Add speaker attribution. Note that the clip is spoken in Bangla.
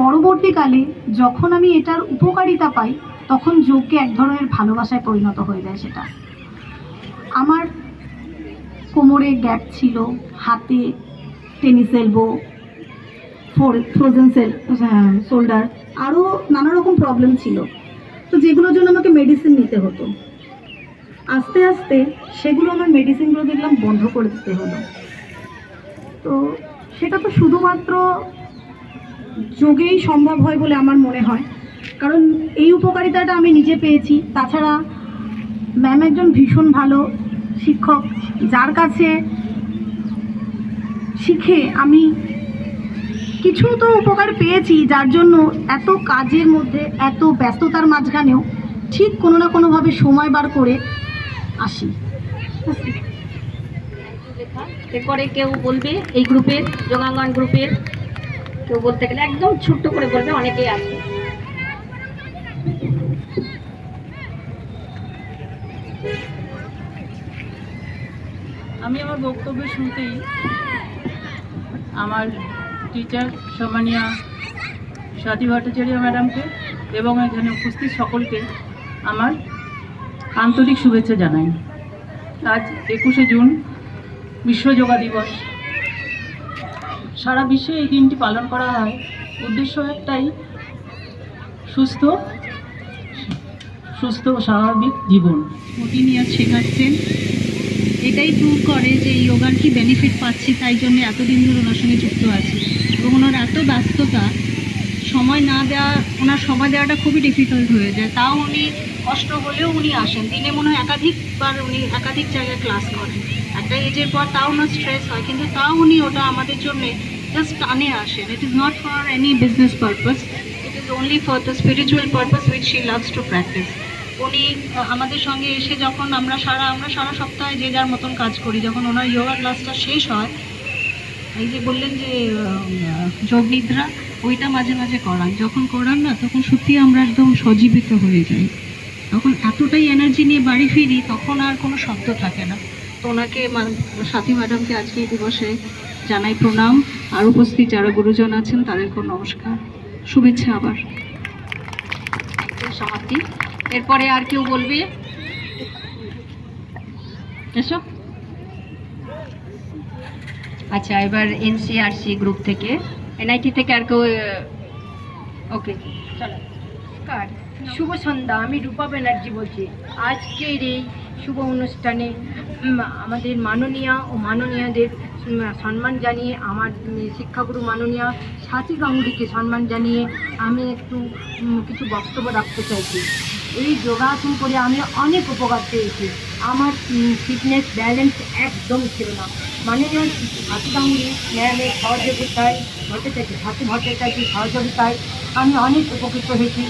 Speaker 1: পরবর্তীকালে যখন আমি এটার উপকারিতা পাই তখন যোগকে এক ধরনের ভালোবাসায় পরিণত হয়ে যায়। সেটা আমার কোমরে গ্যাপ ছিল, হাতে টেনিস এলবো, ফ্রোজেন শোল্ডার, আরও নানা রকম প্রবলেম ছিল, তো যেগুলোর জন্য আমাকে মেডিসিন নিতে হতো। আস্তে আস্তে সেগুলো আমার মেডিসিনগুলো দেখলাম বন্ধ করে দিতে হলো। তো সেটা তো শুধুমাত্র যোগেই সম্ভব হয় বলে আমার মনে হয়, কারণ এই উপকারিতাটা আমি নিজে পেয়েছি। তাছাড়া ম্যাম একজন ভীষণ ভালো শিক্ষক, যার কাছে শিখে আমি কিছু তো উপকার পেয়েছি, যার জন্য এত কাজের মধ্যে, এত ব্যস্ততার মাঝখানেও ঠিক কোনো না কোনোভাবে সময় বার করে আসি।
Speaker 2: এরপরে কেউ বলবে এই গ্রুপের, যোগাঙ্গন গ্রুপের কেউ বলতে গেলে একদম ছোট্ট করে বলবে, অনেকেই আছে।
Speaker 3: আমি আমার বক্তব্যের শুরুতেই আমার টিচার সম্মানীয় স্বাতী ভট্টাচার্য ম্যাডামকে এবং এখানে উপস্থিত সকলকে আমার আন্তরিক শুভেচ্ছা জানাই। আজ 21শে জুন বিশ্ব যোগা দিবস। সারা বিশ্বে এই দিনটি পালন করা হয়, উদ্দেশ্য একটাই, সুস্থ ও স্বাভাবিক জীবন।
Speaker 4: তিনি আজ শেখাচ্ছেন, এটাই প্রুভ করে যে যোগার কি বেনিফিট পাচ্ছি, তাই জন্য এতদিন ধরে ওনার সঙ্গে যুক্ত আছি। এবং ওনার এত ব্যস্ততা, সময় না দেওয়া, ওনার সময় দেওয়াটা খুবই ডিফিকাল্ট হয়ে যায়। তাও উনি কষ্ট হলেও উনি আসেন, দিনে মনে হয় একাধিকবার উনি একাধিক জায়গায় ক্লাস করেন। একটা এজের পর তাও ওনার স্ট্রেস হয়, কিন্তু তাও উনি ওটা আমাদের জন্যে জাস্ট টানে আসেন। It is not for any business purpose, it is only for the spiritual purpose which she loves to practice. উনি আমাদের সঙ্গে এসে যখন আমরা সারা সপ্তাহে যে যার মতন কাজ করি, যখন ওনার যোগা ক্লাসটা শেষ হয়, এই যে বললেন যে যোগ নিদ্রা, ওইটা মাঝে মাঝে করান। যখন করান না, তখন সত্যি আমরা একদম সজীবিত হয়ে যাই। তখন এতটাই এনার্জি নিয়ে বাড়ি ফিরি, তখন আর কোনো শব্দ থাকে না। তো ওনাকে, সাথী ম্যাডামকে আজকে এই দিবসে জানাই প্রণাম, আর উপস্থিত যারা গুরুজন আছেন তাদেরকেও নমস্কার, শুভেচ্ছা আবার।
Speaker 2: সমাপ্তি। এরপরে আর কেউ বলবে? এসো। আচ্ছা, এবার এনসিআরসি গ্রুপ থেকে, এনআইটি থেকে আর কেউ? ওকে, চলো।
Speaker 5: নমস্কার, শুভ সন্ধ্যা। আমি রূপা ব্যানার্জি বলছি। আজকের এই শুভ অনুষ্ঠানে আমাদের মাননীয়া ও মাননীয়াদের সম্মান জানিয়ে, আমার শিক্ষাগুরু মাননীয়া সাথী গাঙ্গুলিকে সম্মান জানিয়ে আমি একটু কিছু বক্তব্য রাখতে চাইছি। এই যোগাসন করে আমি অনেক উপকার পেয়েছি। আমার ফিটনেস ব্যালেন্স একদম ছিল না। মাননীয় সাথী গাঙ্গুলি ম্যামের সহযোগিতায়, সাথী ভট্টাচার্যের সহযোগিতায় আমি অনেক উপকৃত হয়েছি।